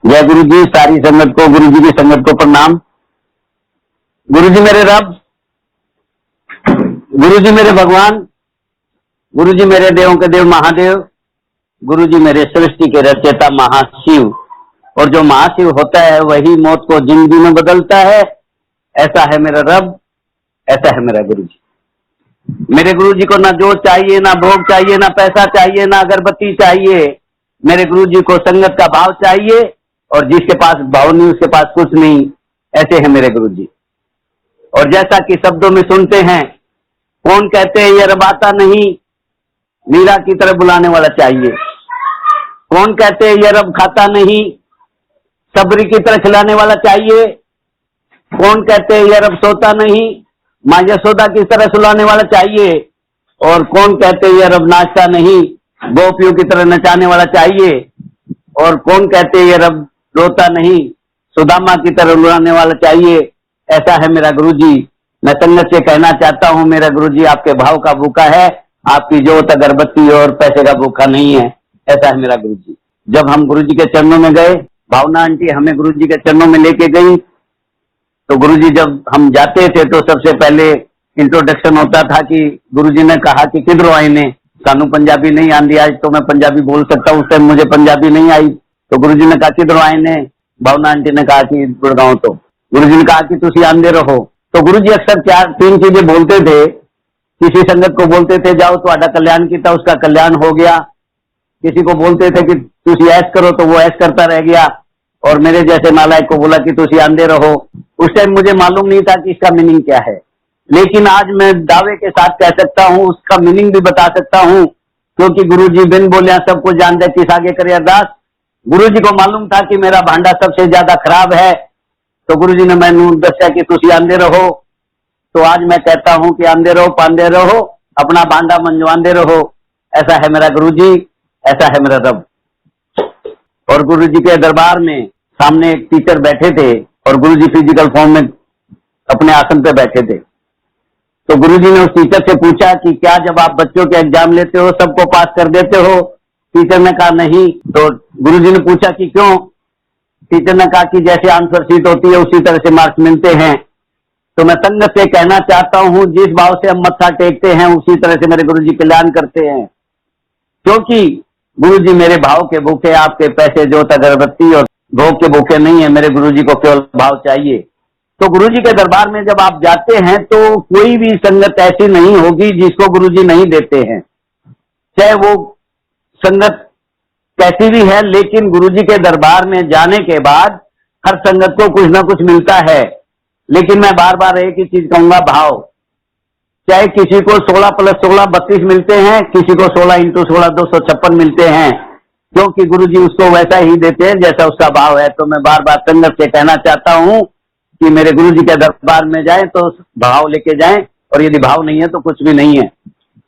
जय गुरु जी। सारी संगत को, गुरु जी की संगत को प्रणाम। गुरु जी मेरे रब, गुरु जी मेरे भगवान, गुरु जी मेरे देवों के देव महादेव, गुरु जी मेरे सृष्टि के रचयिता महाशिव। और जो महाशिव होता है वही मौत को जिंदगी में बदलता है। ऐसा है मेरा रब, ऐसा है मेरा गुरु जी। मेरे गुरु जी को ना जो चाहिए, ना भोग चाहिए, ना पैसा चाहिए, ना अगरबत्ती चाहिए। मेरे गुरु जी को संगत का भाव चाहिए, और जिसके पास भाव नहीं उसके पास कुछ नहीं। ऐसे है मेरे गुरु जी। और जैसा कि शब्दों में सुनते हैं, कौन कहते हैं ये रब आता नहीं, मीरा की तरह बुलाने वाला चाहिए। कौन कहते हैं ये रब खाता नहीं, सबरी की तरह खिलाने वाला चाहिए। कौन कहते हैं ये रब सोता नहीं, माँ यशोदा की तरह सुलाने वाला चाहिए। और कौन कहते हैं ये रब नाचता नहीं, गोपियों की तरह नचाने वाला चाहिए। और कौन कहते हैं ये रब रोता नहीं, सुदामा की तरह रुलाने वाला चाहिए। ऐसा है मेरा गुरु जी। मैं संगत से कहना चाहता हूँ, मेरा गुरु जी आपके भाव का भूखा है, आपकी जोत अगरबत्ती और पैसे का भूखा नहीं है। ऐसा है मेरा गुरु जी। जब हम गुरु जी के चरणों में गए, भावना आंटी हमें गुरु जी के चरणों में लेके गई, तो गुरु जी जब हम जाते थे तो सबसे पहले इंट्रोडक्शन होता था कि गुरु जी ने कहा कि किधरों आए ने, सानू पंजाबी नहीं आंदी। आज तो मैं पंजाबी बोल सकता हूँ, उस टाइम मुझे पंजाबी नहीं आई। तो गुरु जी ने कहा किधरों आए ने, भावना आंटी ने कहा कि गुड़गांव। तो गुरु जी ने कहा कि तुसी आंदे रहो। तो गुरु जी अक्सर तीन चीजें बोलते थे। किसी संगत को बोलते थे जाओ तुम्हारा कल्याण किया, उसका कल्याण हो गया। किसी को बोलते थे कि तुसी ऐश करो, तो वो ऐश करता रह गया। और मेरे जैसे नालायक को बोला कि तुसी आंदे रहो। उस टाइम मुझे मालूम नहीं था कि इसका मीनिंग क्या है, लेकिन आज मैं दावे के साथ कह सकता हूँ, उसका मीनिंग भी बता सकता हूँ, क्योंकि गुरु जी बिन बोलिया सब कुछ जानते, किस आगे करे अरदास। गुरु जी को मालूम था कि मेरा भांडा सबसे ज्यादा खराब है, तो गुरु जी ने मैनू दस्या कि तुसी आंदे रहो। तो आज मैं कहता हूँ कि आंदे रहो, पांदे रहो, अपना भांडा मंजवांदे रहो। ऐसा है मेरा गुरु जी, ऐसा है मेरा रब। और गुरु जी के दरबार में सामने एक टीचर बैठे थे, और गुरु जी फिजिकल फॉर्म में अपने आसन पे बैठे थे। तो गुरु जी ने उस टीचर से पूछा कि क्या जब आप बच्चों के एग्जाम लेते हो सबको पास कर देते हो? टीचर ने कहा नहीं। तो गुरु जी ने पूछा कि क्यों? टीचर ने कहा कि जैसे आंसर शीट होती है उसी तरह से मार्क्स मिलते हैं। तो मैं संगत से कहना चाहता हूं, जिस भाव से हम मत्था टेकते हैं उसी तरह से मेरे गुरु जी कल्याण करते हैं, क्योंकि गुरु जी मेरे भाव के भूखे, आपके पैसे जोत अगरबत्ती और भोग के भूखे नहीं है। मेरे गुरु जी को केवल भाव चाहिए। तो गुरु जी के दरबार में जब आप जाते हैं तो कोई भी संगत ऐसी नहीं होगी जिसको गुरु जी नहीं देते हैं, चाहे वो संगत कैसी भी है। लेकिन गुरु जी के दरबार में जाने के बाद हर संगत को कुछ ना कुछ मिलता है। लेकिन मैं बार बार एक ही चीज कहूंगा, भाव। चाहे किसी को 16 + 16 32 मिलते हैं, किसी को 16 × 16 256 मिलते हैं, क्योंकि गुरु जी उसको वैसा ही देते हैं जैसा उसका भाव है। तो मैं बार बार संगत से कहना चाहता हूं कि मेरे गुरु जी के दरबार में जाएं तो भाव लेके जाएं, और यदि भाव नहीं है तो कुछ भी नहीं है।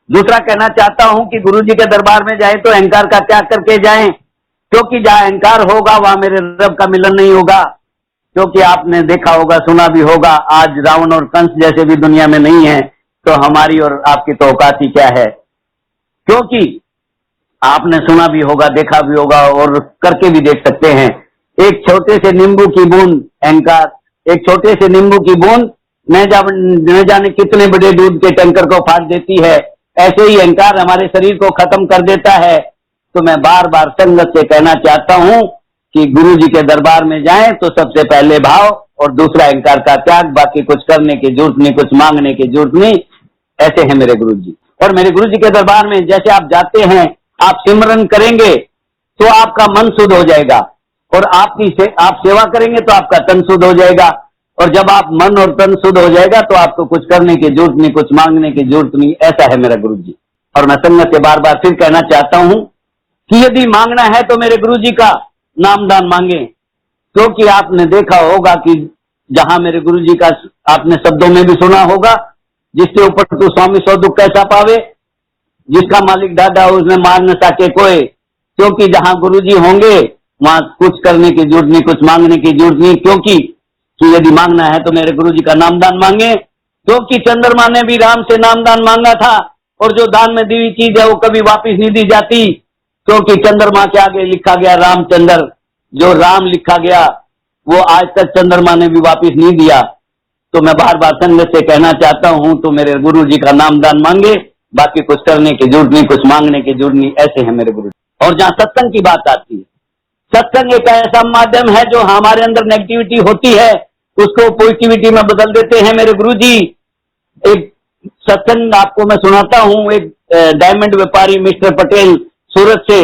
दूसरा कहना चाहता हूं कि गुरु जी के दरबार में जाएं तो अहंकार का त्याग करके जाएं, क्योंकि जहां अहंकार होगा वहां मेरे रब का मिलन नहीं होगा। क्योंकि आपने देखा होगा, सुना भी होगा, आज रावण और कंस जैसे भी दुनिया में नहीं है, तो हमारी और आपकी तो औकात ही क्या है। क्योंकि आपने सुना भी होगा, देखा भी होगा, और करके भी देख सकते हैं। एक छोटे से नींबू की बूंद अहंकार, एक छोटे से नींबू की बूंद न जाने कितने बड़े दूध के टैंकर को फाड़ देती है। ऐसे ही अहंकार हमारे शरीर को खत्म कर देता है। तो मैं बार बार संगत से कहना चाहता हूं कि गुरु जी के दरबार में जाएं तो सबसे पहले भाव, और दूसरा अहंकार का त्याग। बाकी कुछ करने की जरूरत नहीं, कुछ मांगने की जरूरत नहीं। ऐसे है मेरे गुरु जी। और मेरे गुरु जी के दरबार में जैसे आप जाते हैं, आप सिमरन करेंगे तो आपका मन शुद्ध हो जाएगा, और आप सेवा करेंगे तो आपका तन शुद्ध हो जाएगा। और जब आप मन और तन शुद्ध हो जाएगा तो आपको कुछ करने की जरूरत नहीं, कुछ मांगने की जरूरत नहीं। ऐसा है मेरा गुरु जी। और मैं संगत से बार बार फिर कहना चाहता हूं कि यदि मांगना है तो मेरे गुरु जी का नामदान मांगे, क्योंकि आपने देखा होगा कि जहां मेरे गुरु जी का आपने शब्दों में भी सुना होगा, जिसके ऊपर तू स्वामी सौ दुख कैसा पावे, जिसका मालिक दादा उसने मार न सके कोई। क्योंकि जहां गुरु जी होंगे वहां कुछ करने की जरूरत नहीं, कुछ मांगने की जरूरत नहीं। क्योंकि यदि मांगना है तो मेरे गुरु जी का नामदान मांगे, क्योंकि चंद्रमा ने भी राम से नामदान मांगा था, और जो दान में दी हुई चीज है वो कभी वापिस नहीं दी जाती, क्योंकि चंद्रमा के आगे लिखा गया रामचंद्र। जो राम लिखा गया वो आज तक चंद्रमा ने भी वापिस नहीं दिया। तो मैं बार बार संगत से कहना चाहता हूं तो मेरे गुरु जी का नाम दान मांगे, बाकी कुछ करने की जरूरत नहीं, कुछ मांगने की जरूरत नहीं, ऐसे है मेरे गुरु जी। और जहां सत्संग की बात आती है, सत्संग एक ऐसा माध्यम है जो हमारे अंदर नेगेटिविटी होती है उसको पॉजिटिविटी में बदल देते हैं मेरे गुरु जी। एक सत्संग आपको मैं सुनाता हूं। एक डायमंड व्यापारी मिस्टर पटेल सूरत से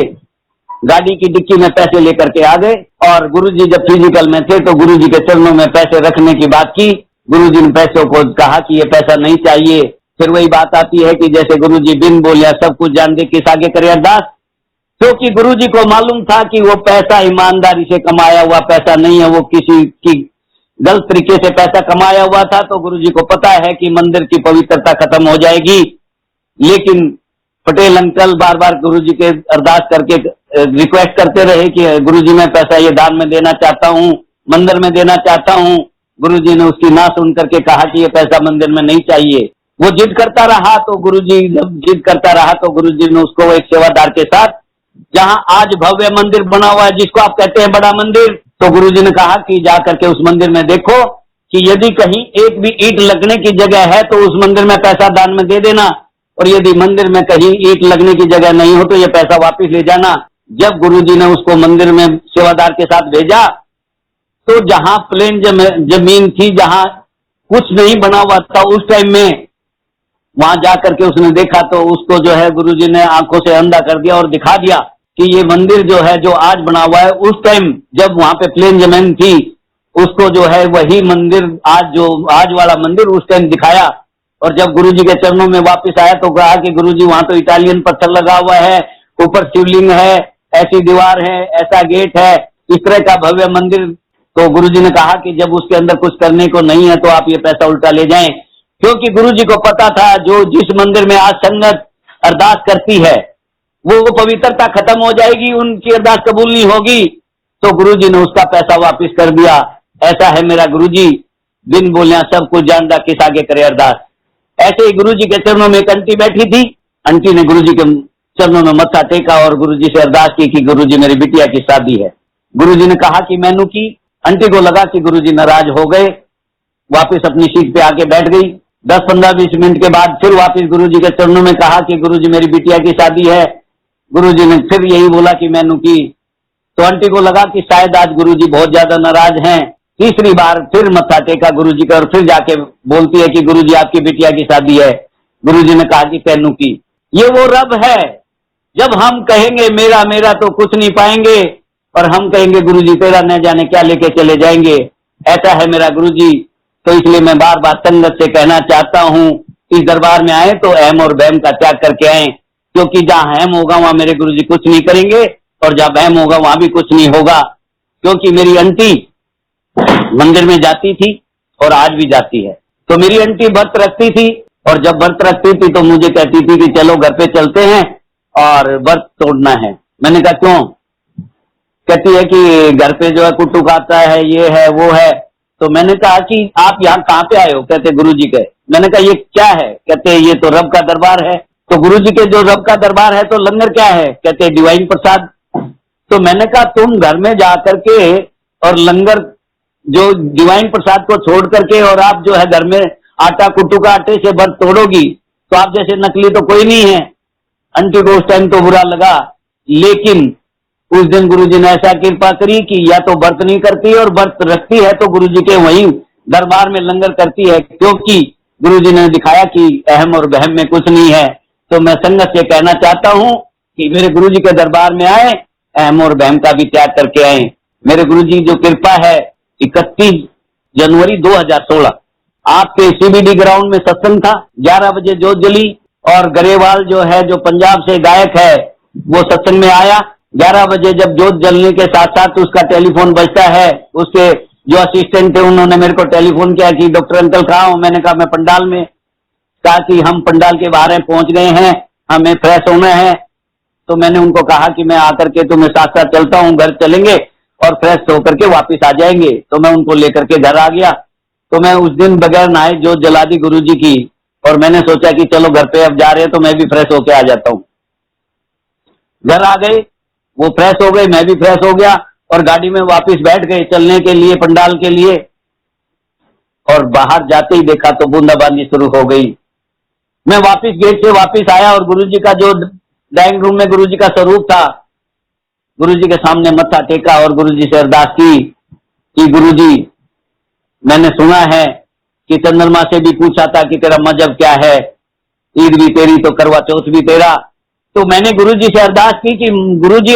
गाड़ी की डिक्की में पैसे लेकर के आ गए और गुरुजी जब फिजिकल में थे तो गुरुजी के चरणों में पैसे रखने की बात की। गुरुजी ने पैसों को कहा कि ये पैसा नहीं चाहिए। फिर वही बात आती है कि जैसे गुरुजी बिन बोलिया सब कुछ जान दे किस आगे करे अरदास, क्योंकि गुरुजी को मालूम था कि वो पैसा ईमानदारी से कमाया हुआ पैसा नहीं है, वो किसी की गलत तरीके से पैसा कमाया हुआ था। तो गुरुजी को पता है कि मंदिर की पवित्रता खत्म हो जाएगी। लेकिन पटेल अंकल बार बार गुरुजी के अरदास करके रिक्वेस्ट करते रहे कि गुरुजी मैं पैसा ये दान में देना चाहता हूँ, मंदिर में देना चाहता हूँ। गुरुजी ने उसकी ना सुन करके कहा कि ये पैसा मंदिर में नहीं चाहिए। वो जिद करता रहा तो गुरुजी जब जिद करता रहा तो गुरुजी ने उसको एक सेवादार के साथ, जहां आज भव्य मंदिर बना हुआ है जिसको आप कहते हैं बड़ा मंदिर, तो गुरुजी ने कहा कि जा करके उस मंदिर में देखो कि यदि कहीं एक भी ईंट लगने की जगह है तो उस मंदिर में पैसा दान में दे देना, और यदि मंदिर में कहीं ईंट लगने की जगह नहीं हो तो ये पैसा वापस ले जाना। जब गुरुजी ने उसको मंदिर में सेवादार के साथ भेजा तो जहां प्लेन जमीन थी, जहां कुछ नहीं बना हुआ था, उस टाइम में वहां जाकर के उसने देखा तो उसको जो है गुरुजी ने आंखों से अंधा कर दिया और दिखा दिया कि ये मंदिर जो है जो आज बना हुआ है, उस टाइम जब वहां पे प्लेन जमीन थी उसको जो है वही मंदिर आज वाला मंदिर उस टाइम दिखाया। और जब गुरुजी के चरणों में वापस आया तो कहा कि गुरुजी वहां तो इटालियन पत्थर लगा हुआ है, ऊपर शिवलिंग है, ऐसी दीवार है, ऐसा गेट है, इस तरह का भव्य मंदिर। तो गुरुजी ने कहा कि जब उसके अंदर कुछ करने को नहीं है तो आप ये पैसा उल्टा ले जाएं, क्योंकि गुरुजी को पता था जो जिस मंदिर में आज संगत अरदास करती है वो पवित्रता खत्म हो जाएगी, उनकी अरदास कबूल नहीं होगी। तो गुरुजी ने उसका पैसा वापस कर दिया। ऐसा है मेरा गुरुजी, बिन बोलिया सब कुछ जानता किस आगे करे अरदास। ऐसे ही गुरुजी के चरणों में एक आंटी बैठी थी। आंटी ने गुरुजी के चरणों में मत्था टेका और गुरुजी से अरदास की कि गुरुजी मेरी बिटिया की शादी है। गुरुजी ने कहा कि मैनू की। आंटी को लगा कि गुरुजी नाराज हो गए, वापस अपनी सीट पे आके बैठ गई। 10-15-20 मिनट के बाद फिर वापस गुरुजी के चरणों में कहा कि गुरुजी मेरी बिटिया की शादी है। गुरुजी ने फिर यही बोला कि मैनू की। तो आंटी को लगा कि शायद आज गुरुजी बहुत ज्यादा नाराज हैं। तीसरी बार फिर मत्था टेका गुरुजी का और फिर जाके बोलती है कि गुरुजी आपकी बिटिया की शादी है। गुरुजी ने कहा कि पैनू की। ये वो रब है, जब हम कहेंगे मेरा मेरा तो कुछ नहीं पाएंगे और हम कहेंगे गुरुजी तेरा न जाने क्या लेके चले जाएंगे। ऐसा है मेरा गुरुजी। तो इसलिए मैं बार बार संगत से कहना चाहता हूँ इस दरबार में आए तो अहम और बहम का त्याग करके आए, क्योंकि जहां अहम होगा वहां मेरे गुरुजी कुछ नहीं करेंगे और जहां बहम होगा वहां भी कुछ नहीं होगा। क्योंकि मेरी आंटी मंदिर में जाती थी और आज भी जाती है। तो मेरी आंटी व्रत रखती थी और जब व्रत रखती थी तो मुझे कहती थी कि चलो घर पे चलते हैं और व्रत तोड़ना है। मैंने कहा क्यों? कहती है कि घर पे जो है कुट्टू खाता है, ये है वो है। तो मैंने कहा कि आप यहाँ कहाँ पे आए हो? कहते गुरुजी के। मैंने कहा ये क्या है? कहते ये तो रब का दरबार है। तो गुरुजी के जो रब का दरबार है तो लंगर क्या है? कहते डिवाइन प्रसाद। तो मैंने कहा तुम घर में जा करके और लंगर जो डिवाइन प्रसाद को छोड़ करके और आप जो है घर में आटा कुट्टू का आटे से व्रत तोड़ोगी तो आप जैसे नकली तो कोई नहीं है। आंटी को उस टाइम तो बुरा लगा, लेकिन उस दिन गुरुजी ने ऐसा कृपा करी कि या तो व्रत नहीं करती और व्रत रखती है तो गुरुजी के वहीं दरबार में लंगर करती है, क्योंकि गुरुजी ने दिखाया कि अहम और बहम में कुछ नहीं है। तो मैं संगत से कहना चाहता हूँ कि मेरे गुरुजी के दरबार में आए, अहम और बहम का भी त्याग करके आए। मेरे गुरुजी जो कृपा है, 31 जनवरी 2016 आपके सीबीडी ग्राउंड में सत्संग था। 11 बजे जोत जली और गरेवाल जो है जो पंजाब से गायक है वो सत्संग में आया। 11 बजे जब जोत जलने के साथ साथ उसका टेलीफोन बजता है, उसके जो असिस्टेंट थे उन्होंने मेरे को टेलीफोन किया कि डॉक्टर अंकल कहाँ हो? मैंने कहा मैं पंडाल में। कहा कि हम पंडाल के बाहर पहुंच गए हैं, हमें फ्रेश होना है। तो मैंने उनको कहा कि मैं आकर के तुम्हें साथ साथ चलता हूँ, घर चलेंगे और फ्रेश होकर के वापस आ जाएंगे। तो मैं उनको लेकर के घर आ गया। तो मैं उस दिन बगैर नहाए जोत जला दी गुरुजी की, और मैंने सोचा कि चलो घर पे अब जा रहे हैं तो मैं भी फ्रेश होके आ जाता हूँ। घर आ गए, वो फ्रेश हो गए, मैं भी फ्रेश हो गया। और गाड़ी में वापस बैठ गए चलने के लिए, पंडाल के लिए। और बाहर जाते ही देखा तो बूंदाबांदी शुरू हो गई। मैं वापस गेट से वापस आया और गुरुजी का जो ड्राइंग रूम में गुरुजी का स्वरूप था, गुरुजी के सामने मत्था टेका और गुरुजी से अरदास की कि गुरुजी, मैंने सुना है कि चंद्रमा से भी पूछा था कि तेरा मजहब क्या है, ईद भी तेरी तो करवा चौथ भी तेरा। तो मैंने गुरुजी से अरदास की कि गुरुजी,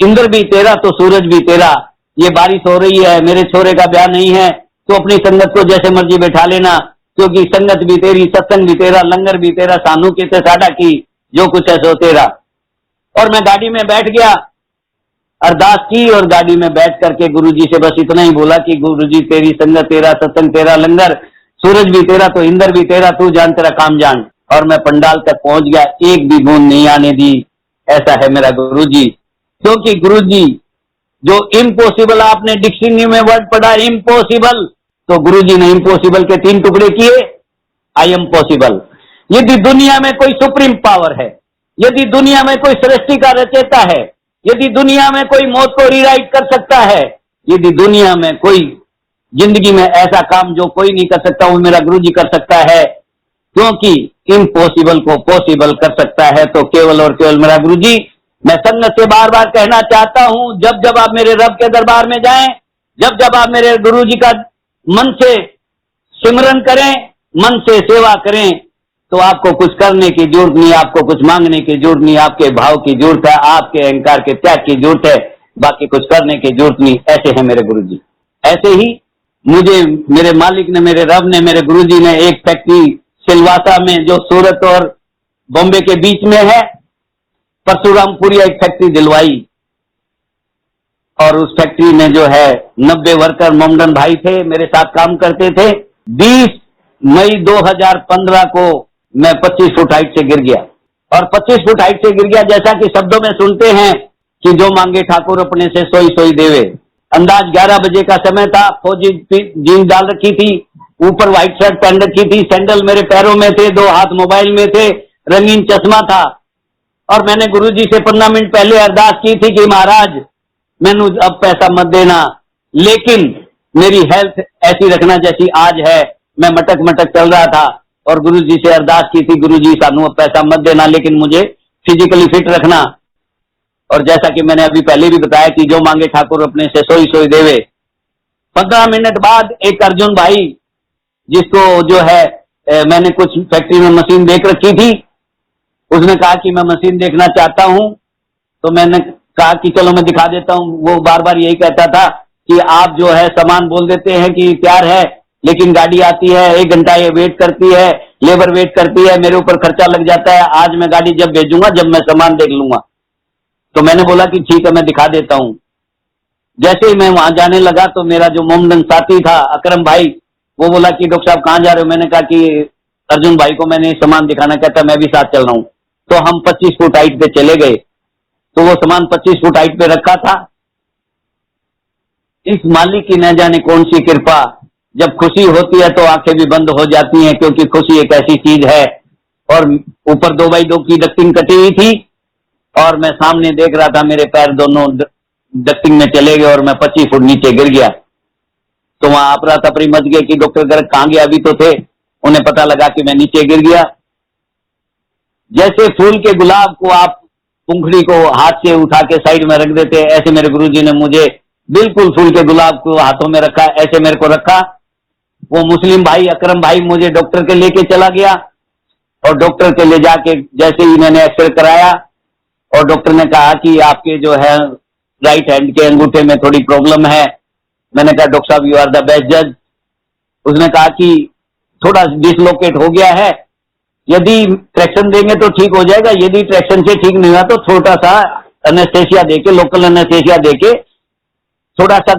इंद्र भी तेरा तो सूरज भी तेरा, ये बारिश हो रही है, मेरे छोरे का ब्याह नहीं है, तो अपनी संगत को जैसे मर्जी बैठा लेना, क्योंकि संगत भी तेरी, सत्संग भी तेरा, लंगर भी तेरा, सानू के ते साडा की, जो कुछ है सो तेरा। और मैं गाड़ी में बैठ गया, अरदास की और गाड़ी में बैठ करके गुरुजी से बस इतना ही बोला कि गुरुजी तेरी संगत तेरा, सत्संग तेरा, लंगर, सूरज भी तेरा तो इंद्र भी तेरा, तू जान तेरा काम जान। और मैं पंडाल तक पहुंच गया, एक भी बूंद नहीं आने दी। ऐसा है मेरा गुरुजी। क्योंकि गुरुजी जो इम्पॉसिबल, आपने डिक्शनरी में वर्ड पढ़ा इम्पॉसिबल, तो गुरुजी ने इम्पॉसिबल के 3 टुकड़े किए, आई एम पॉसिबल। यदि दुनिया में कोई सुप्रीम पावर है, यदि दुनिया में कोई सृष्टि का रचयिता है, यदि दुनिया में कोई मौत को रिराइट कर सकता है, यदि दुनिया में कोई जिंदगी में ऐसा काम जो कोई नहीं कर सकता, वो मेरा गुरुजी कर सकता है। क्योंकि इम्पॉसिबल को पॉसिबल कर सकता है तो केवल और केवल मेरा गुरुजी। मैं संगत से बार बार कहना चाहता हूं, जब जब आप मेरे रब के दरबार में जाएं, जब जब आप मेरे गुरुजी का मन से सिमरन करें, मन से सेवा करें, तो आपको कुछ करने की जरूरत नहीं, आपको कुछ मांगने की जरूरत नहीं, आपके भाव की जरूरत है, आपके अहंकार के त्याग की जरूरत है, बाकी कुछ करने की जरूरत नहीं। ऐसे है मेरे गुरुजी। ऐसे ही मुझे मेरे मालिक ने, मेरे रब ने, मेरे गुरुजी ने एक फैक्ट्री सिलवासा में, जो सूरत और बॉम्बे के बीच में है, परशुरामपुरी, एक फैक्ट्री दिलवाई। और उस फैक्ट्री में जो है 90 वर्कर मोमडन भाई थे, मेरे साथ काम करते थे। 20 मई 2015 को मैं 25 फुट हाइट से गिर गया। और 25 फुट हाइट से गिर गया, जैसा कि शब्दों में सुनते हैं कि जो मांगे ठाकुर अपने से सोई सोई देवे। अंदाज 11 बजे का समय था, फौजी जीन्स डाल रखी थी, ऊपर व्हाइट शर्ट पहन रखी थी, सैंडल मेरे पैरों में थे, 2 हाथ मोबाइल में थे, रंगीन चश्मा था। और मैंने गुरुजी से 15 मिनट पहले अरदास की थी कि महाराज मैनू अब पैसा मत देना, लेकिन मेरी हेल्थ ऐसी रखना जैसी आज है। मैं मटक मटक चल रहा था और गुरुजी से अरदास की थी, गुरुजी सानू अब पैसा मत देना, लेकिन मुझे फिजिकली फिट रखना। और जैसा कि मैंने अभी पहले भी बताया कि जो मांगे ठाकुर अपने से सोई सोई देवे। 15 मिनट बाद एक अर्जुन भाई, जिसको जो है मैंने कुछ फैक्ट्री में मशीन देख रखी थी, उसने कहा कि मैं मशीन देखना चाहता हूं। तो मैंने कहा कि चलो मैं दिखा देता हूं। वो बार बार यही कहता था कि आप जो है सामान बोल देते हैं कि तैयार है, लेकिन गाड़ी आती है 1 घंटा ये वेट करती है, लेबर वेट करती है, मेरे ऊपर खर्चा लग जाता है, आज मैं गाड़ी जब भेजूंगा जब मैं सामान देख लूंगा। तो मैंने बोला कि ठीक है मैं दिखा देता हूं। जैसे ही मैं वहां जाने लगा तो मेरा जो मोमडन साथी था अकरम भाई, वो बोला कि डॉक्टर साहब कहां जा रहे हो। मैंने कहा कि अर्जुन भाई को मैंने सामान दिखाना, कहता मैं भी साथ चल रहा हूं। तो हम 25 फुट हाइट पे चले गए, तो वो सामान 25 फुट हाइट पे रखा था। इस मालिक की न जाने कौन सी कृपा, जब खुशी होती है तो आंखें भी बंद हो जाती हैं, क्योंकि खुशी एक ऐसी चीज है। और ऊपर 2x2 की डक्टिंग कटी हुई थी और मैं सामने देख रहा था, मेरे पैर दोनों डक्टिंग में चले गए और मैं 25 फुट नीचे गिर गया। तो वहां अपरा तपरी मच गए कि डॉक्टर गर्ग कहां गया, अभी तो थे। उन्हें पता लगा कि मैं नीचे गिर गया। जैसे फूल के गुलाब को आप पंखुड़ी को हाथ से उठा के साइड में रख देते, ऐसे मेरे गुरुजी ने मुझे बिल्कुल फूल के गुलाब को हाथों में रखा, ऐसे मेरे को रखा। वो मुस्लिम भाई अकरम भाई मुझे डॉक्टर के लेके चला गया और डॉक्टर के ले जाके जैसे ही मैंने एक्सरे कराया और डॉक्टर ने कहा कि आपके जो है राइट हैंड के अंगूठे में थोड़ी प्रॉब्लम है। मैंने कहा डॉक्टर साहब यू आर द बेस्ट जज। उसने कहा कि थोड़ा डिसलोकेट हो गया है, यदि ट्रैक्शन देंगे तो ठीक हो जाएगा, यदि ट्रैक्शन से ठीक नहीं हुआ तो छोटा सा एनेस्थेसिया देके, लोकल एनेस्थेसिया देके थोड़ा सा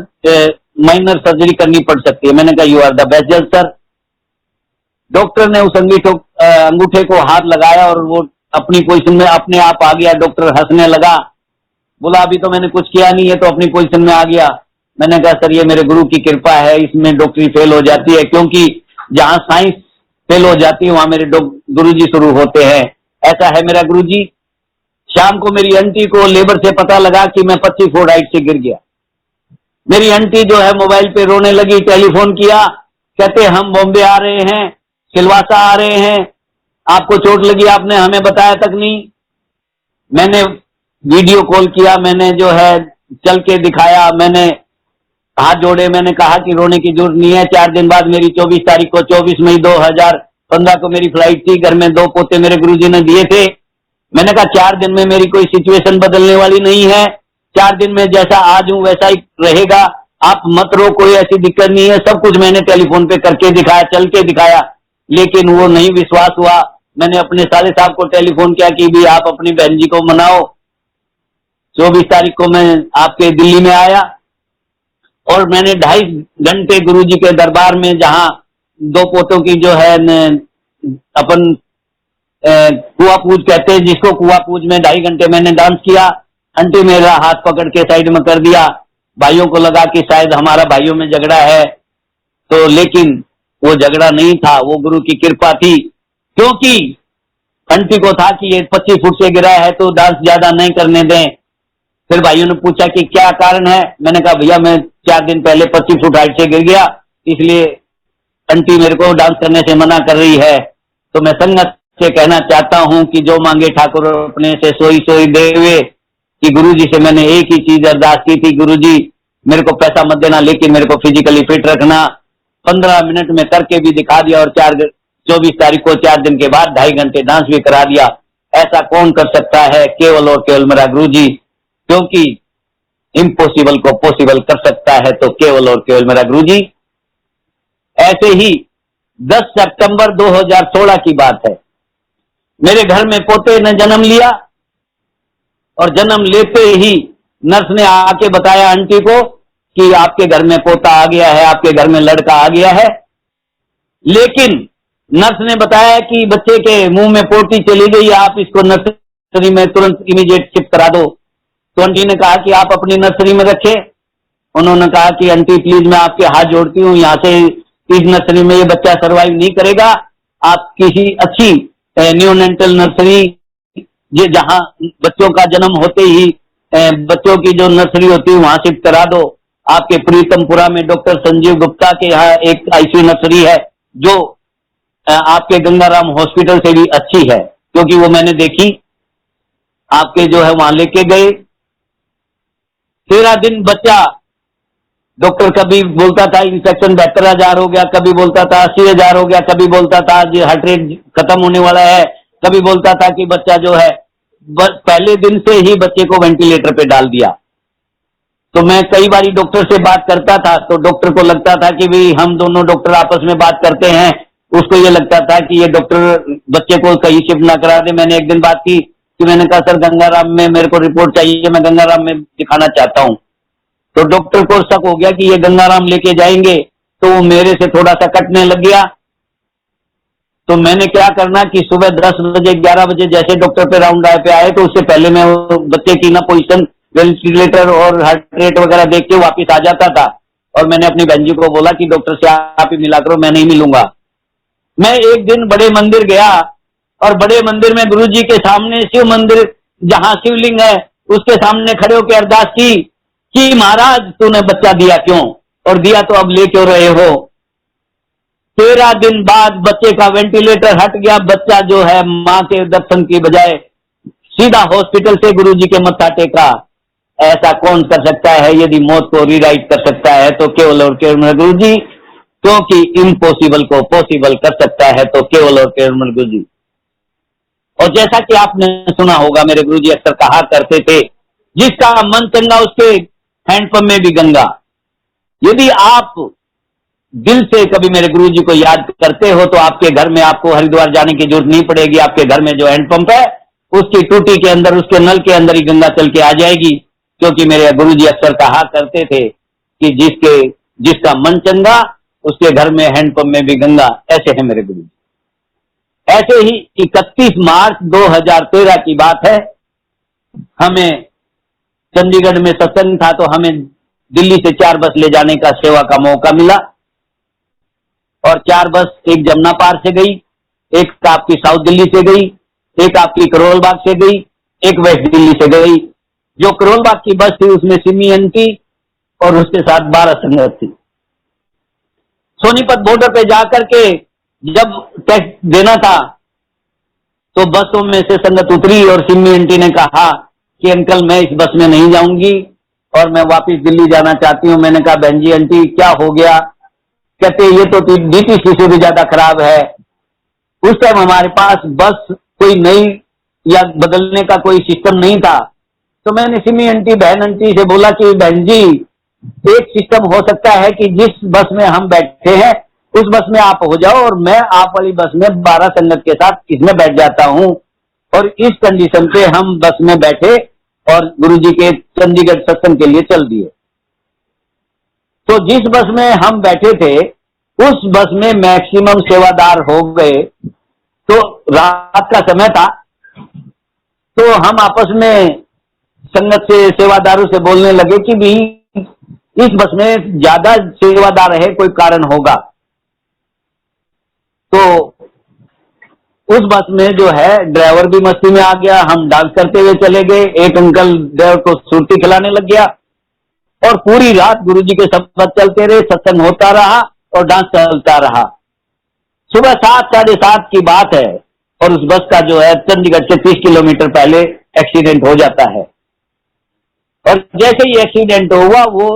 माइनर सर्जरी करनी पड़ सकती है। मैंने कहा यू आर द बेस्ट जज सर। डॉक्टर ने उस अंगूठे को हाथ लगाया और वो अपनी पोजीशन में अपने आप आ गया। डॉक्टर हंसने लगा, बोला अभी तो मैंने कुछ किया नहीं है तो अपनी पोजीशन में आ गया। मैंने कहा सर ये मेरे गुरु की कृपा है, इसमें डॉक्टरी फेल हो जाती है, क्योंकि जहां साइंस फेल हो जाती है वहां मेरे गुरुजी शुरू होते हैं। ऐसा है मेरा गुरुजी। शाम को मेरी आंटी को लेबर से पता लगा कि मैं 25 फुट हाइट से गिर गया। मेरी आंटी जो है मोबाइल पे रोने लगी, टेलीफोन किया, कहते हम बॉम्बे आ रहे हैं, सिलवासा आ रहे हैं, आपको चोट लगी, आपने हमें बताया तक नहीं। मैंने वीडियो कॉल किया, मैंने जो है चल के दिखाया, मैंने हाथ जोड़े, मैंने कहा कि रोने की जरूरत नहीं है। 4 दिन बाद मेरी 24 तारीख को 24 मई 2015 को मेरी फ्लाइट थी। घर में 2 पोते मेरे गुरुजी ने दिए थे। मैंने कहा 4 दिन में मेरी कोई सिचुएशन बदलने वाली नहीं है, 4 दिन में जैसा आज हूं वैसा ही रहेगा, आप मत रो, कोई ऐसी दिक्कत नहीं है। सब कुछ मैंने टेलीफोन पे करके दिखाया, चल के दिखाया, लेकिन वो नहीं विश्वास हुआ। मैंने अपने साले साहब को टेलीफोन किया कि भी आप अपनी बहन जी को मनाओ। 24 तारीख को मैं आपके दिल्ली में आया और मैंने 2.5 घंटे गुरुजी के दरबार में, जहां 2 पोतों की जो है अपन कुआ पूज कहते हैं जिसको, कुआ पूज में 2.5 घंटे मैंने डांस किया। आंटी मेरा हाथ पकड़ के साइड में कर दिया। भाइयों को लगा कि शायद हमारा भाइयों में झगड़ा है, तो लेकिन वो झगड़ा नहीं था, वो गुरु की कृपा थी। क्योंकि आंटी को था कि ये 25 फुट से गिरा है तो डांस ज्यादा नहीं करने दें। फिर भाइयों ने पूछा कि क्या कारण है। मैंने कहा भैया मैं 4 दिन पहले 25 फुट हाइट से गिर गया, इसलिए आंटी मेरे को डांस करने से मना कर रही है। तो मैं संगत से कहना चाहता हूं कि जो मांगे ठाकुर अपने से सोई सोई देवे, कि गुरुजी से मैंने एक ही चीज अरदास की थी, गुरुजी मेरे को पैसा मत देना लेकिन मेरे को फिजिकली फिट रखना। 15 मिनट में करके भी दिखा दिया और 24 तारीख को 4 दिन के बाद 2.5 घंटे डांस भी करा दिया। ऐसा कौन कर सकता है? केवल और केवल मेरा गुरुजी, क्योंकि इम्पॉसिबल को पॉसिबल कर सकता है तो केवल और केवल मेरा गुरुजी। ऐसे ही 10 सितंबर 2016 की बात है, मेरे घर में पोते ने जन्म लिया और जन्म लेते ही नर्स ने आके बताया आंटी को कि आपके घर में पोता आ गया है, आपके घर में लड़का आ गया है। लेकिन नर्स ने बताया कि बच्चे के मुंह में पोटी चली गई, आप इसको नर्सरी में तुरंत इमीडिएट शिफ्ट करा दो। तो आंटी ने कहा कि आप अपनी नर्सरी में रखे। उन्होंने कहा कि आंटी प्लीज मैं आपके हाथ जोड़ती हूँ, यहाँ से इस नर्सरी में ये बच्चा सरवाइव नहीं करेगा, आप किसी अच्छी न्यूनेंटल नर्सरी, ये जहां बच्चों का जन्म होते ही बच्चों की जो नर्सरी होती है वहां शिफ्ट करा दो। आपके प्रीतमपुरा में डॉक्टर संजीव गुप्ता के यहाँ एक आईसीयू नर्सरी है जो आपके गंगाराम हॉस्पिटल से भी अच्छी है, क्योंकि वो मैंने देखी। आपके जो है वहां लेके गए। 13 दिन बच्चा, डॉक्टर कभी बोलता था इंफेक्शन 72,000 हो गया, कभी बोलता था 80,000 हो गया, कभी बोलता था हार्ट रेट खत्म होने वाला है, कभी बोलता था कि बच्चा जो है पहले दिन से ही बच्चे को वेंटिलेटर पे डाल दिया। तो मैं कई बारी डॉक्टर से बात करता था तो डॉक्टर को लगता था कि भाई हम दोनों डॉक्टर आपस में बात करते हैं, उसको ये लगता था कि ये डॉक्टर बच्चे को कहीं शिफ्ट ना करा दे। मैंने एक दिन बात की कि मैंने कहा सर गंगाराम में मेरे को रिपोर्ट चाहिए, मैं गंगाराम में दिखाना चाहता हूं। तो डॉक्टर को शक हो गया कि ये गंगाराम लेके जाएंगे, तो वो मेरे से थोड़ा सा कटने लग गया। तो मैंने क्या करना कि सुबह 10 बजे 11 बजे जैसे डॉक्टर पे राउंड पे आए तो उससे पहले मैं बच्चे की ना पोजीशन, वेंटिलेटर और हार्ट रेट वगैरह देख के वापिस आ जाता था। और मैंने अपनी बहन जी को बोला कि डॉक्टर से आप ही मिला करो, मैं नहीं मिलूंगा। मैं एक दिन बड़े मंदिर गया और बड़े मंदिर में गुरुजी के सामने शिव मंदिर जहां शिवलिंग है उसके सामने खड़े होकर अरदास की कि महाराज तूने बच्चा दिया क्यों, और दिया तो अब ले क्यों रहे हो। 13 दिन बाद बच्चे का वेंटिलेटर हट गया। बच्चा जो है मां के दर्शन की बजाय सीधा हॉस्पिटल से गुरुजी के मत्था टेका। ऐसा कौन कर सकता है? यदि मौत को रीराइट कर सकता है तो केवल और केवल गुरुजी, क्योंकि इम्पॉसिबल को पॉसिबल कर सकता है तो केवल और केवल गुरुजी। और जैसा कि आपने सुना होगा मेरे गुरुजी अक्सर कहा करते थे, जिसका मन चंगा उसके हैंडपंप में भी गंगा। यदि आप दिल से कभी मेरे गुरुजी को याद करते हो तो आपके घर में आपको हरिद्वार जाने की जरूरत नहीं पड़ेगी। आपके घर में जो हैंडपंप है उसकी टूटी के अंदर, उसके नल के अंदर ही गंगा चल के आ जाएगी। क्योंकि मेरे गुरुजी अक्सर कहा करते थे कि जिसका मन चंगा उसके घर में हैंडपंप में भी गंगा। ऐसे है मेरे गुरुजी। ऐसे ही 31 मार्च 2013 की बात है, हमें चंडीगढ़ में सत्संग था तो हमें दिल्ली से 4 बस ले जाने का सेवा का मौका मिला। और 4 बस, एक जमुना पार से गई, एक आपकी साउथ दिल्ली से गई, एक आपकी करोल बाग से गई, एक वेस्ट दिल्ली से गई। जो करोल बाग की बस थी उसमें सिमी आंटी और उसके साथ 12 संगत थी। सोनीपत बॉर्डर पे जाकर के जब टैक्स देना था तो बसों में से संगत उतरी और सिमी आंटी ने कहा कि अंकल मैं इस बस में नहीं जाऊंगी और मैं वापस दिल्ली जाना चाहती हूँ। मैंने कहा बहन जी आंटी क्या हो गया? कहते ये तो डीटीसी से भी ज्यादा खराब है। उस टाइम हमारे पास बस कोई नई या बदलने का कोई सिस्टम नहीं था। तो मैंने सिमी आंटी बहन आंटी से बोला कि बहन जी एक सिस्टम हो सकता है कि जिस बस में हम बैठे हैं उस बस में आप हो जाओ और मैं आप वाली बस में 12 संगत के साथ इसमें बैठ जाता हूं। और इस कंडीशन पे हम बस में बैठे और गुरुजी के चंडीगढ़ सत्संग के लिए चल दिए। तो जिस बस में हम बैठे थे उस बस में मैक्सिमम सेवादार हो गए। तो रात का समय था तो हम आपस में संगत से सेवादारों से बोलने लगे कि भी इस बस में ज्यादा सेवादार है, कोई कारण होगा। तो उस बस में जो है ड्राइवर भी मस्ती में आ गया, हम डांस करते हुए चले गए। एक अंकल ड्राइवर को सुरती खिलाने लग गया और पूरी रात गुरुजी के शब्द चलते रहे, सत्संग होता रहा और डांस चलता रहा। सुबह 7 साढ़े 7 की बात है और उस बस का जो है चंडीगढ़ से 30 किलोमीटर पहले एक्सीडेंट हो जाता है। और जैसे ही एक्सीडेंट हुआ वो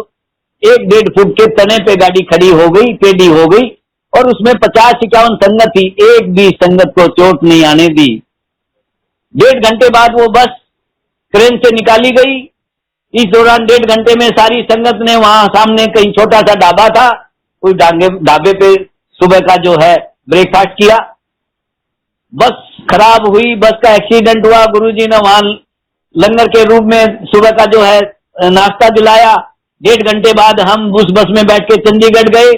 1-1.5 फुट के तने पे गाड़ी खड़ी हो गई, टेढ़ी हो गई और उसमें 50-51 संगत थी। एक भी संगत को चोट नहीं आने दी। 1.5 घंटे बाद वो बस क्रेन से निकाली गई। इस दौरान 1.5 घंटे में सारी संगत ने वहां सामने कहीं छोटा सा ढाबा था, उस ढाबे पे सुबह का जो है ब्रेकफास्ट किया। बस खराब हुई, बस का एक्सीडेंट हुआ। गुरुजी ने वहां लंगर के रूप में सुबह का जो है नाश्ता दिलाया। 1.5 घंटे बाद हम उस बस में बैठ के चंडीगढ़ गए।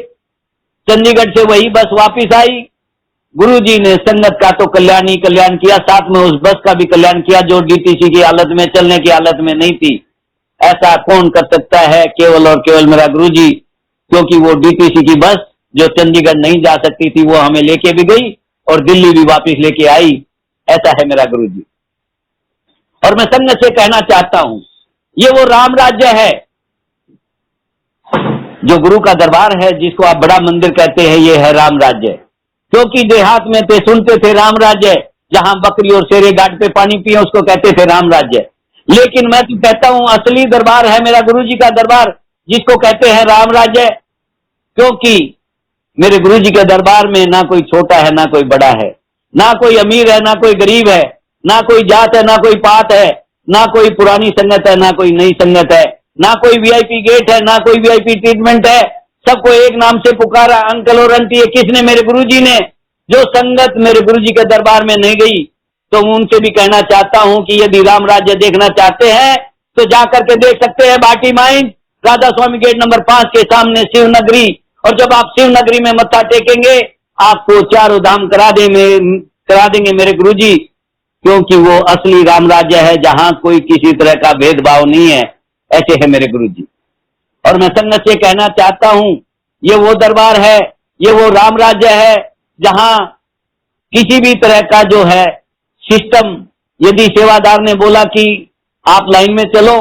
चंडीगढ़ से वही बस वापस आई। गुरुजी ने संगत का तो कल्याण ही कल्याण किया, साथ में उस बस का भी कल्याण किया जो डीटीसी की हालत में, चलने की हालत में नहीं थी। ऐसा कौन कर सकता है? केवल और केवल मेरा गुरुजी, क्योंकि वो डीटीसी की बस जो चंडीगढ़ नहीं जा सकती थी वो हमें लेके भी गई और दिल्ली भी वापस लेके आई। ऐसा है मेरा गुरुजी। और मैं संगत से कहना चाहता हूं ये वो राम राज्य है जो गुरु का दरबार है, जिसको आप बड़ा मंदिर कहते हैं, ये है राम राज्य। क्योंकि देहात में थे सुनते थे राम राज्य, जहां बकरी और शेरे घाट पे पानी पिए उसको कहते थे राम राज्य। लेकिन मैं तो कहता हूं असली दरबार है मेरा गुरुजी का दरबार, जिसको कहते हैं राम राज्य। क्योंकि मेरे गुरुजी के दरबार में ना कोई छोटा है ना कोई बड़ा है, ना कोई अमीर है ना कोई गरीब है, ना कोई जात है ना कोई पात है, ना कोई पुरानी संगत है ना कोई नई संगत है, ना कोई वीआईपी गेट है ना कोई वीआईपी ट्रीटमेंट है। सबको एक नाम से पुकारा, अंकल और आंटी। ये किसने? मेरे गुरुजी ने। जो संगत मेरे गुरुजी के दरबार में नहीं गई तो उनसे भी कहना चाहता हूं कि यदि राम राज्य देखना चाहते हैं तो जाकर के देख सकते हैं भाटी माइंस, राधा स्वामी गेट नंबर 5 के सामने शिवनगरी। और जब आप शिवनगरी में मत्था टेकेंगे आपको चारों धाम करा देंगे मेरे गुरुजी, क्योंकि वो असली राम राज्य है जहां कोई किसी तरह का भेदभाव नहीं है। ऐसे है मेरे गुरुजी। और मैं संगत से कहना चाहता हूं ये वो दरबार है, ये वो राम राज्य है जहां किसी भी तरह का जो है सिस्टम, यदि सेवादार ने बोला कि आप लाइन में चलो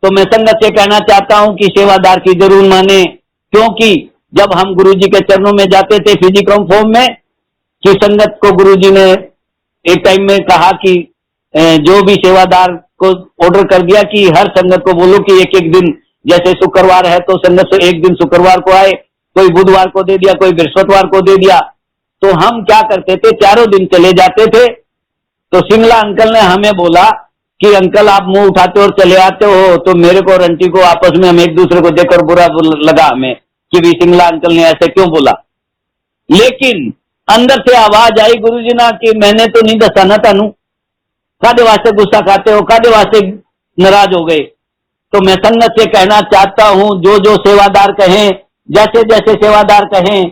तो मैं संगत से कहना चाहता हूं कि सेवादार की जरूर माने। क्योंकि जब हम गुरुजी के चरणों में जाते थे फिजिकल फॉर्म में, कि संगत को गुरुजी ने एक टाइम में कहा कि जो भी सेवादार को ऑर्डर कर दिया कि हर संगत को बोलो कि एक एक दिन, जैसे शुक्रवार है तो संगत से एक दिन शुक्रवार को आए, कोई बुधवार को दे दिया, कोई बृहस्पतिवार को दे दिया। तो हम क्या करते थे, चारों दिन चले जाते थे। तो सिंगला अंकल ने हमें बोला कि अंकल आप मुंह उठाते और चले आते हो, तो मेरे को और आंटी को आपस में हम एक दूसरे को देखकर बुरा लगा हमें कि भी सिंगला अंकल ने ऐसे क्यों बोला। लेकिन अंदर से आवाज आई गुरुजी ना कि मैंने तो नहीं दसा ना तानू, कादे वास्ते गुस्सा खाते हो, कादे वास्ते नाराज हो गए। तो मैं संगत से कहना चाहता हूं जो जो सेवादार कहें, जैसे जैसे सेवादार कहें,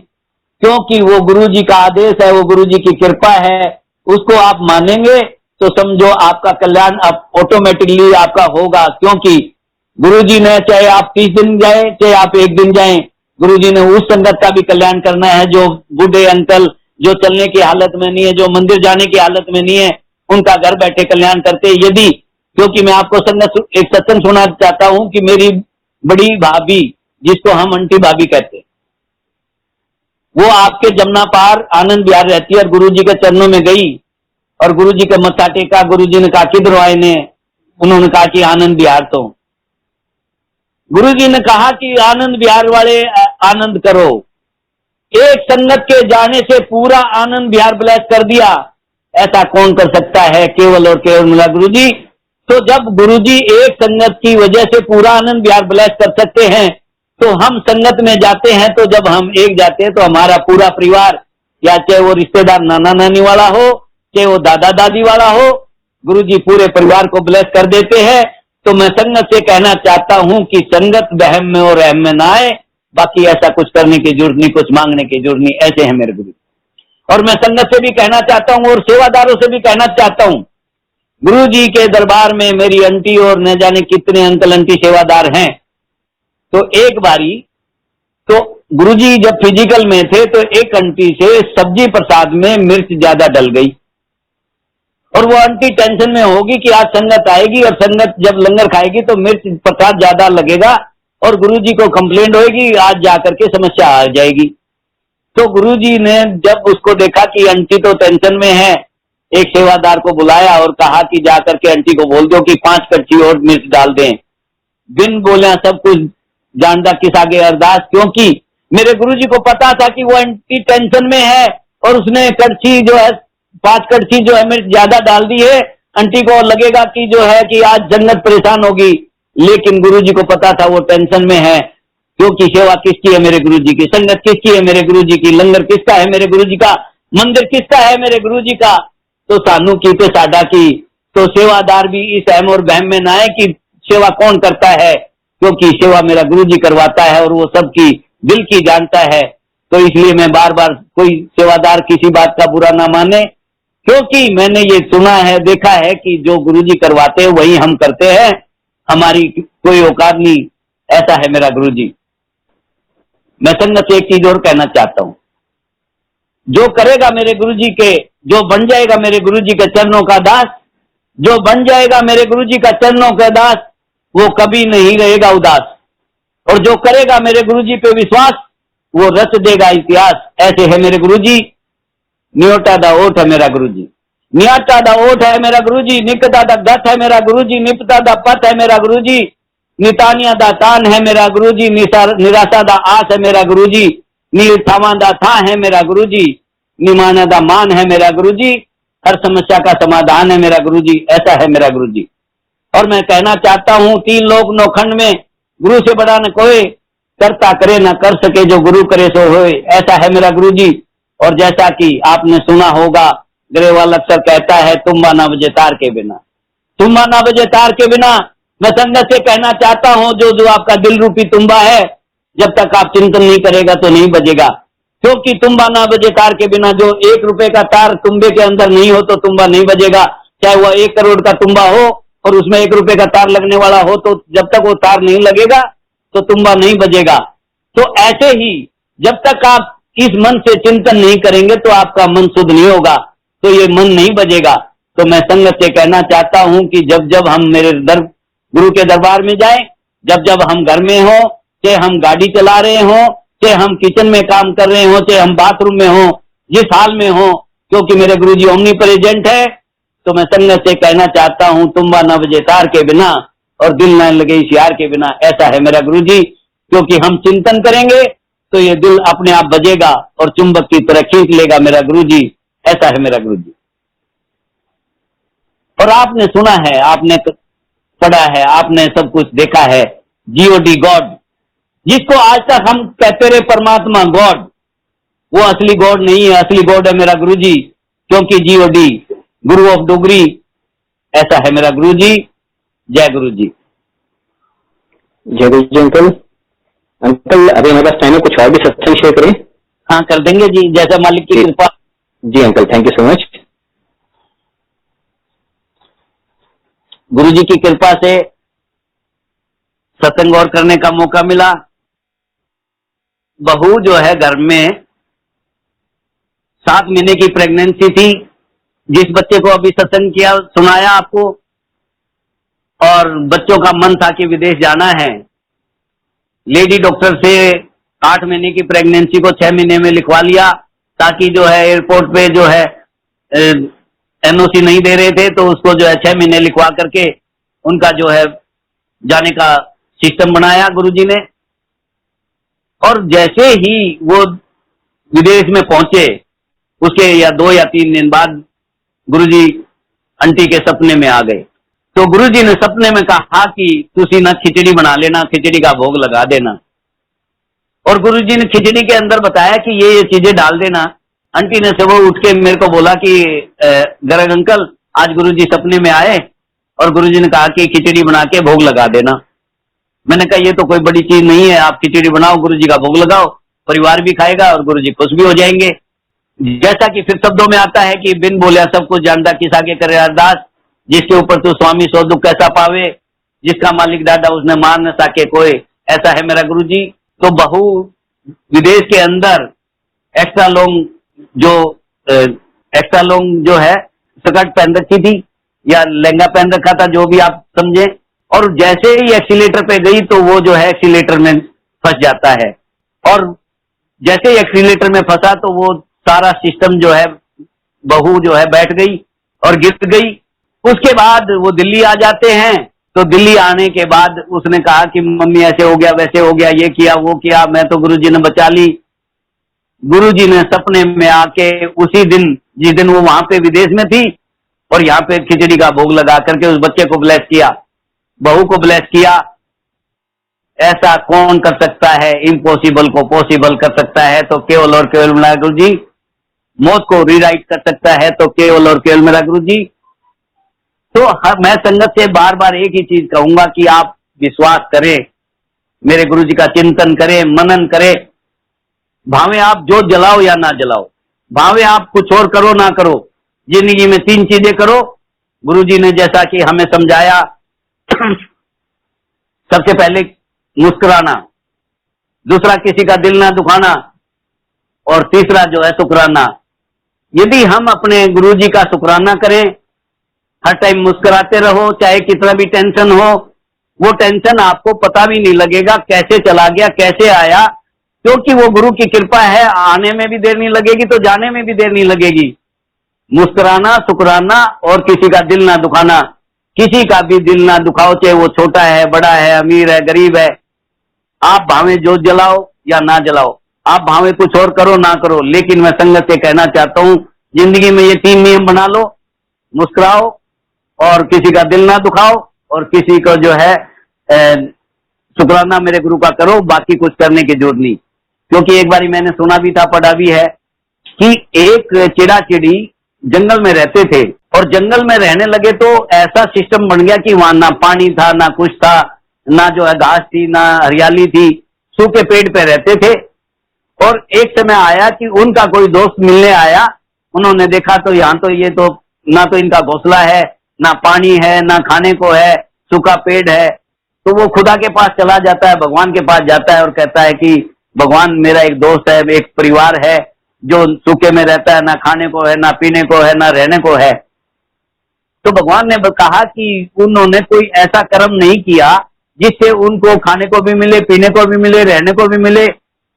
क्योंकि वो गुरुजी का आदेश है, वो गुरुजी की कृपा है, उसको आप मानेंगे तो समझो आपका कल्याण ऑटोमेटिकली आपका होगा। क्योंकि गुरुजी ने, चाहे आप 30 दिन जाए चाहे आप 1 दिन जाए, गुरुजी ने उस संगत का भी कल्याण करना है जो बूढ़े अंकल, जो चलने की हालत में नहीं है, जो मंदिर जाने की हालत में नहीं है, उनका घर बैठे कल्याण करते। यदि क्योंकि मैं आपको एक सत्संग सुना चाहता हूं कि मेरी बड़ी भाभी, जिसको हम आंटी भाभी कहते हैं, वो आपके जमुना पार आनंद विहार रहती है और गुरुजी के चरणों में गई और गुरुजी का मत्था टेका। गुरुजी ने कहा किधर आए ने? उन्होंने कहा कि आनंद विहार। तो गुरुजी ने कहा कि आनंद विहार वाले आनंद करो। एक संगत के जाने से पूरा आनंद विहार ब्लेस कर दिया। ऐसा कौन कर सकता है? केवल और केवल मिला गुरुजी। तो जब गुरुजी एक संगत की वजह से पूरा आनंद विहार ब्लेस कर सकते हैं, तो हम संगत में जाते हैं, तो जब हम एक जाते हैं तो हमारा पूरा परिवार, या चाहे वो रिश्तेदार नाना नानी वाला हो, चाहे वो दादा दादी वाला हो, गुरुजी पूरे परिवार को ब्लेस कर देते हैं। तो मैं संगत से कहना चाहता हूं कि संगत बहम में और रहम में ना आए। बाकी ऐसा कुछ करने की जरूरत नहीं, कुछ मांगने की जरूरत नहीं। ऐसे हैं मेरे गुरु। और मैं संगत से भी कहना चाहता हूं और सेवादारों से भी कहना चाहता हूं, गुरु जी के दरबार में मेरी आंटी और न जाने कितने अंकल आंटी सेवादार हैं। तो एक बारी तो गुरुजी जब फिजिकल में थे तो एक आंटी से सब्जी प्रसाद में मिर्च ज्यादा डल गई और वो आंटी टेंशन में होगी कि आज संगत आएगी और संगत जब लंगर खाएगी तो मिर्च प्रसाद ज्यादा लगेगा और गुरुजी को कंप्लेंट होगी, आज जाकर के समस्या आ जाएगी। तो गुरुजी ने जब उसको देखा कि आंटी तो टेंशन में है, एक सेवादार को बुलाया और कहा कि जाकर के आंटी को बोल दो कि 5 कच्ची और मिर्च डाल दें। बिन बोले सब कुछ जानदा किस आगे अरदास, क्योंकि मेरे गुरुजी को पता था कि वो आंटी टेंशन में है और उसने कड़छी जो है 5 कड़छी जो है मिर्च ज्यादा डाल दी है। आंटी को लगेगा कि जो है कि आज जन्नत परेशान होगी, लेकिन गुरुजी को पता था वो टेंशन में है। क्योंकि सेवा किसकी है? मेरे गुरुजी की। संगत किसकी है? मेरे गुरुजी की। लंगर किसका है? मेरे गुरुजी का। मंदिर किसका है? मेरे गुरुजी का। तो सानू की तो साडा की। तो सेवादार भी इस अहम और बहम में ना आए कि सेवा कौन करता है, क्योंकि सेवा मेरा गुरुजी करवाता है और वो सबकी दिल की जानता है। तो इसलिए मैं बार बार कोई सेवादार किसी बात का बुरा ना माने, क्योंकि मैंने ये सुना है, देखा है कि जो गुरुजी करवाते हैं वही हम करते हैं, हमारी कोई औकात नहीं। ऐसा है मेरा गुरुजी। मैं संगत से एक चीज और कहना चाहता हूं, जो करेगा मेरे गुरुजी के, जो बन जाएगा मेरे गुरुजी के चरणों का दास, जो बन जाएगा मेरे गुरुजी का चरणों का दास, वो कभी नहीं रहेगा उदास। और जो करेगा मेरे गुरुजी पे विश्वास, वो रच देगा इतिहास। ऐसे है मेरे गुरुजी। न्योटा दा ओठ है मेरा गुरुजी, न्याटा दा ओठ है मेरा गुरुजी, निकता दा गठ है मेरा गुरुजी, निपता दा पथ है मेरा गुरुजी, नितानिया दा तान है मेरा गुरुजी, निराशा दा आस है मेरा गुरुजी, नीलथावा दा था है मेरा गुरुजी, निमाना दा मान है मेरा गुरुजी, हर समस्या का समाधान है मेरा गुरुजी। ऐसा है मेरा गुरुजी। और मैं कहना चाहता हूं, 3 लोक नौखंड में गुरु से बड़ा न कोई, करता करे न कर सके, जो गुरु करे सो होए। ऐसा है मेरा गुरुजी। और जैसा कि आपने सुना होगा, ग्रेवाल अक्सर कहता है, तुम्बा ना बजे तार के बिना, तुम्बा ना बजे तार के बिना। मैं संगत से कहना चाहता हूं, जो आपका दिल रूपी तुम्बा है, जब तक आप चिंतन नहीं करेगा तो नहीं बजेगा। क्योंकि तुम्बा ना बजे तार के बिना, जो 1 रुपए का तार तुम्बे के अंदर नहीं हो तो तुम्बा नहीं बजेगा। चाहे वह 1 करोड़ का तुम्बा हो और उसमें 1 रुपए का तार लगने वाला हो, तो जब तक वो तार नहीं लगेगा तो तुम्बा नहीं बजेगा। तो ऐसे ही जब तक आप इस मन से चिंतन नहीं करेंगे तो आपका मन शुद्ध नहीं होगा, तो ये मन नहीं बजेगा। तो मैं संगत से कहना चाहता हूं कि जब जब हम मेरे गुरु के दरबार में जाएं, जब जब हम घर में हो, चाहे हम गाड़ी चला रहे हो, चाहे हम किचन में काम कर रहे हो, चाहे हम बाथरूम में हो, जिस हाल में हो, क्योंकि मेरे गुरुजी ओमनी प्रेजेंट है। तो मैं संगत से कहना चाहता हूं, तुम्बा न बजे तार के बिना और दिल न लगे इशियार के बिना। ऐसा है मेरा गुरुजी। क्योंकि हम चिंतन करेंगे तो ये दिल अपने आप बजेगा और चुंबक की तरह खींच लेगा मेरा गुरुजी। ऐसा है मेरा गुरुजी। और आपने सुना है, आपने पढ़ा है, आपने सब कुछ देखा है, जीओडी गॉड, जिसको आज तक हम कहते रहे परमात्मा गॉड, वो असली गॉड नहीं है। असली गॉड है मेरा गुरुजी। क्योंकि जीओडी गुरु ऑफ डोगरी। ऐसा है मेरा गुरुजी। जय गुरुजी। जय गुरुजी। अंकल अभी हमारे पास टाइम है, कुछ और भी सत्संग शेयर करें? हाँ, कर देंगे जी, जैसा मालिक की कृपा। जी uncle, thank you so much. Guruji की कृपा से सत्संग और करने का मौका मिला। बहू जो है घर में 7 महीने की प्रेगनेंसी थी, जिस बच्चे को अभी सत्संग किया सुनाया आपको, और बच्चों का मन था कि विदेश जाना है। लेडी डॉक्टर से 8 महीने की प्रेगनेंसी को 6 महीने में लिखवा लिया, ताकि जो है एयरपोर्ट पे जो है एनओसी नहीं दे रहे थे, तो उसको जो है 6 महीने लिखवा करके उनका जो है जाने का सिस्टम बनाया गुरुजी ने। और जैसे ही वो विदेश में पहुंचे, उसके या 2 या 3 दिन बाद गुरुजी आंटी के सपने में आ गए। तो गुरुजी ने सपने में कहा कि तुसी ना खिचड़ी बना लेना, खिचड़ी का भोग लगा देना। और गुरुजी ने खिचड़ी के अंदर बताया कि ये चीजें डाल देना। आंटी ने से वो उठ के मेरे को बोला कि गर्ग अंकल, आज गुरुजी सपने में आए और गुरुजी ने कहा कि खिचड़ी बना के भोग लगा देना। मैंने कहा ये तो कोई बड़ी चीज नहीं है, आप खिचड़ी बनाओ, गुरुजी का भोग लगाओ, परिवार भी खाएगा और गुरुजी खुश भी हो जाएंगे। जैसा कि फिर शब्दों में आता है कि बिन बोलिया सब कुछ जानता, किसा के करे अरदास, जिसके ऊपर तू स्वामी सो दुख कैसा पावे, जिसका मालिक दादा उसने मार न सके कोई, ऐसा है मेरा गुरुजी। तो बहू विदेश के अंदर एक्स्ट्रा लॉन्ग जो है स्कर्ट पहन रखी थी या लहंगा पहन रखा था, जो भी आप समझे। और जैसे ही एक्सीलेटर पे गई तो वो जो है एक्सीलेटर में फंस जाता है, और जैसे ही एक्सीलेटर में फंसा तो वो सारा सिस्टम जो है, बहू जो है बैठ गई और गिर गई। उसके बाद वो दिल्ली आ जाते हैं। तो दिल्ली आने के बाद उसने कहा कि मम्मी ऐसे हो गया, वैसे हो गया, ये किया वो किया, मैं तो गुरुजी ने बचा ली। गुरुजी ने सपने में आके उसी दिन, जिस दिन वो वहां पे विदेश में थी और यहाँ पे खिचड़ी का भोग लगा करके उस बच्चे को ब्लेस किया, बहू को ब्लेस किया। ऐसा कौन कर सकता है? इम्पॉसिबल को पॉसिबल कर सकता है तो केवल और केवल मेरा गुरुजी। मौत को रीराइट कर सकता है तो केवल और केवल मेरा गुरुजी। तो मैं संगत से बार बार एक ही चीज कहूंगा कि आप विश्वास करें, मेरे गुरुजी का चिंतन करें, मनन करें। भावे आप जो जलाओ या ना जलाओ, भावे आप कुछ और करो ना करो, जिंदगी में 3 चीजें करो। गुरुजी ने जैसा कि हमें समझाया, सबसे पहले मुस्कुराना, दूसरा किसी का दिल ना दुखाना, और तीसरा जो है शुक्राना। यदि हम अपने गुरुजी का शुक्राना करें, हर टाइम मुस्कुराते रहो, चाहे कितना भी टेंशन हो, वो टेंशन आपको पता भी नहीं लगेगा कैसे चला गया, कैसे आया, क्योंकि वो गुरु की कृपा है। आने में भी देर नहीं लगेगी तो जाने में भी देर नहीं लगेगी। मुस्कुराना, शुक्राना और किसी का दिल ना दुखाना। किसी का भी दिल ना दुखाओ, चाहे वो छोटा है, बड़ा है, अमीर है, गरीब है। आप भावे जो जलाओ या ना जलाओ, आप भावे कुछ और करो ना करो, लेकिन मैं संगत से कहना चाहता हूं, जिंदगी में ये 3 नियम बना लो। मुस्कुराओ और किसी का दिल ना दुखाओ, और किसी को जो है शुक्राना मेरे गुरु का करो, बाकी कुछ करने की जरूरत नहीं। क्योंकि एक बारी मैंने सुना भी था, पढ़ा भी है कि एक चिड़ा चिड़ी जंगल में रहते थे, और जंगल में रहने लगे तो ऐसा सिस्टम बन गया कि वहां ना पानी था, ना कुछ था, ना जो है घास थी, ना हरियाली थी, सूखे पेड़ पे रहते थे। और एक समय आया कि उनका कोई दोस्त मिलने आया। उन्होंने देखा तो यहाँ तो ये तो ना तो इनका घोंसला है, ना पानी है, ना खाने को है, सूखा पेड़ है। तो वो खुदा के पास चला जाता है, भगवान के पास जाता है और कहता है कि भगवान, मेरा एक दोस्त है, एक परिवार है जो सूखे में रहता है, ना खाने को है, ना पीने को है, ना रहने को है। तो भगवान ने कहा कि उन्होंने कोई ऐसा कर्म नहीं किया जिससे उनको खाने को भी मिले, पीने को भी मिले, रहने को भी मिले।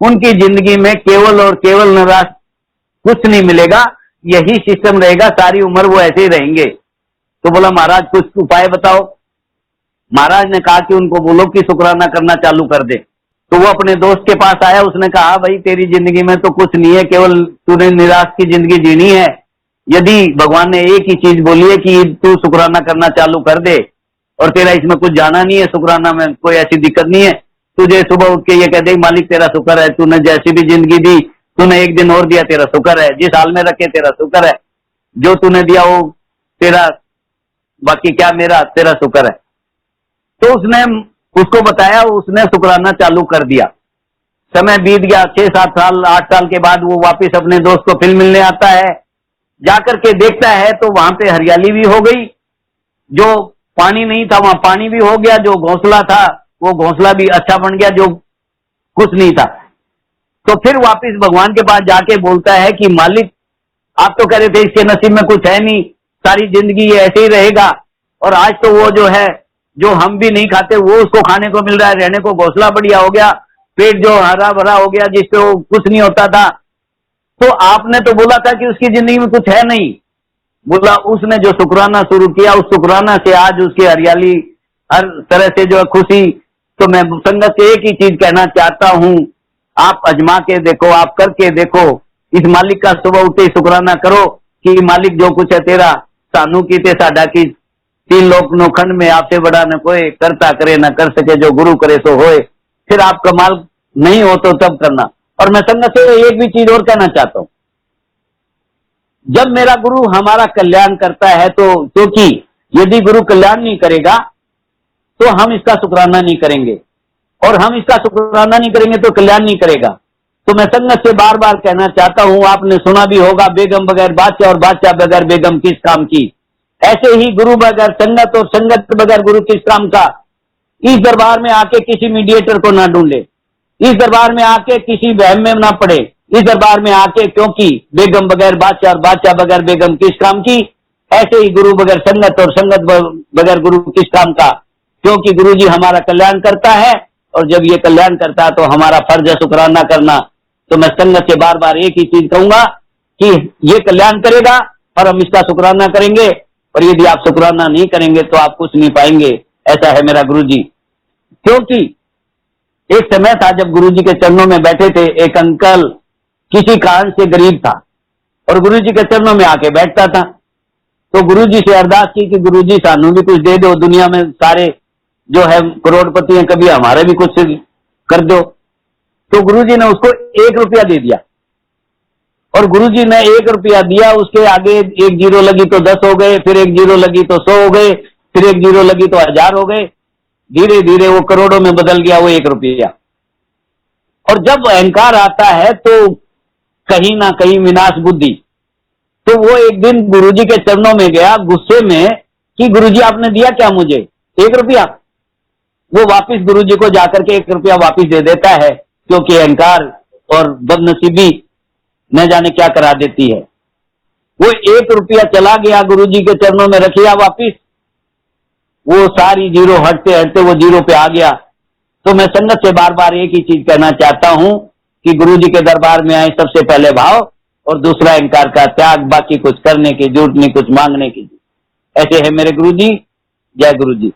उनकी जिंदगी में केवल और केवल निराश, कुछ नहीं मिलेगा, यही सिस्टम रहेगा, सारी उम्र वो ऐसे ही रहेंगे। तो बोला महाराज कुछ उपाय बताओ। महाराज ने कहा कि उनको बोलो कि शुक्राना करना चालू कर दे। तो वो अपने दोस्त के पास आया, उसने कहा भाई तेरी जिंदगी में तो कुछ नहीं है, केवल तूने निराश की जिंदगी जीनी है। यदि भगवान ने एक ही चीज बोली है कि तू शुक्राना करना चालू कर दे, और तेरा इसमें कुछ जाना नहीं है, शुक्राना में कोई ऐसी दिक्कत नहीं है। तुझे सुबह उठ के ये कह दे मालिक तेरा शुक्र है, तूने जैसी भी जिंदगी दी, तूने एक दिन और दिया, तेरा शुक्र है, जिस हाल में रखे तेरा शुक्र है, जो तूने दिया वो तेरा, बाकी क्या मेरा, तेरा शुक्र है। तो उसने उसको बताया, उसने शुक्राना चालू कर दिया। समय बीत गया, 6-7 साल 8 साल के बाद वो वापस अपने दोस्त को फिर मिलने आता है। जाकर के देखता है तो वहां पे हरियाली भी हो गई, जो पानी नहीं था वहां पानी भी हो गया, जो घोंसला था वो घोंसला भी अच्छा बन गया, जो कुछ नहीं था। तो फिर वापस भगवान के पास जाके बोलता है कि मालिक आप तो कह रहे थे इसके नसीब में कुछ है नहीं, सारी जिंदगी ये ऐसे ही रहेगा, और आज तो वो जो है जो हम भी नहीं खाते वो उसको खाने को मिल रहा है, रहने को घोंसला बढ़िया हो गया, पेट जो हरा भरा हो गया जिससे वो कुछ नहीं होता था। तो आपने तो बोला था कि उसकी जिंदगी में कुछ है नहीं, बोला उसने जो शुक्राना शुरू किया उस शुक्राना से आज उसकी हरियाली, हर तरह से जो खुशी। तो मैं संगत से एक ही चीज कहना चाहता हूं, आप आजमा के देखो, आप करके देखो, इस मालिक का सुबह उठते ही शुक्राना करो कि मालिक जो कुछ है तेरा, सानू की ते साडा की, तीन लोक नोखंड में आपसे बड़ा न कोई, करता करे न कर सके जो गुरु करे सो होए। फिर आप कमाल नहीं हो तो तब करना। और मैं संगत से एक भी चीज और कहना चाहता हूं, जब मेरा गुरु हमारा कल्याण करता है तो, क्योंकि यदि गुरु कल्याण नहीं करेगा तो हम इसका शुक्राना नहीं करेंगे, और हम इसका शुक्राना नहीं करेंगे तो कल्याण नहीं करेगा। तो मैं संगत से बार बार कहना चाहता हूं, आपने सुना भी होगा, बेगम बगैर बादशाह और बादशाह बगैर बेगम किस काम की। ऐसे ही गुरु बगैर संगत और संगत बगैर गुरु किस काम का। इस दरबार में आके किसी मीडिएटर को ना ढूंढे, इस दरबार में आके किसी वहम में ना पड़े, इस दरबार में आके, क्योंकि बेगम बगैर बादशाह और बादशाह बगैर बेगम किस काम की। ऐसे ही गुरु बगैर संगत और संगत बगैर गुरु किस काम का, क्योंकि गुरु जी हमारा कल्याण करता है, और जब ये कल्याण करता है तो हमारा फर्ज है शुक्राना करना। तो मैं संगत से बार बार एक ही चीज कहूंगा कि ये कल्याण करेगा और हम इसका शुक्राना करेंगे, और यदि आप शुक्राना नहीं करेंगे तो आप कुछ नहीं पाएंगे। ऐसा है मेरा गुरु जी। क्योंकि एक समय था जब गुरु जी के चरणों में बैठे थे, एक अंकल किसी कारण से गरीब था और गुरु जी के चरणों में आके बैठता था। तो गुरु जी से अरदास की कि गुरु जी सानू भी कुछ दे दो, दुनिया में सारे जो है करोड़पति हैं, कभी हमारे भी कुछ कर दो। तो गुरु जी ने उसको 1 रुपया दे दिया, और गुरु जी ने 1 रुपया दिया, उसके आगे 1 जीरो लगी तो 10 हो गए, फिर 1 जीरो लगी तो 100 हो गए, फिर 1 जीरो लगी तो 1000 हो गए, धीरे धीरे वो करोड़ों में बदल गया वो 1 रुपया। और जब अहंकार आता है तो कहीं ना कहीं विनाश बुद्धि। तो वो एक दिन गुरुजी के चरणों में गया गुस्से में कि गुरुजी आपने दिया क्या मुझे 1 रुपया। वो वापिस गुरुजी को जाकर के 1 रुपया वापिस दे देता है, क्योंकि अहंकार और बदनसीबी न जाने क्या करा देती है। वो 1 रुपया चला गया, गुरुजी के चरणों में रखिया वापिस, वो सारी जीरो हटते हटते वो जीरो पे आ गया। तो मैं संगत से बार बार एक ही चीज कहना चाहता हूं कि गुरुजी के दरबार में आए सबसे पहले भाव, और दूसरा अहंकार का त्याग, बाकी कुछ करने की जरूरत नहीं, कुछ मांगने की। ऐसे है मेरे गुरुजी। जय गुरुजी।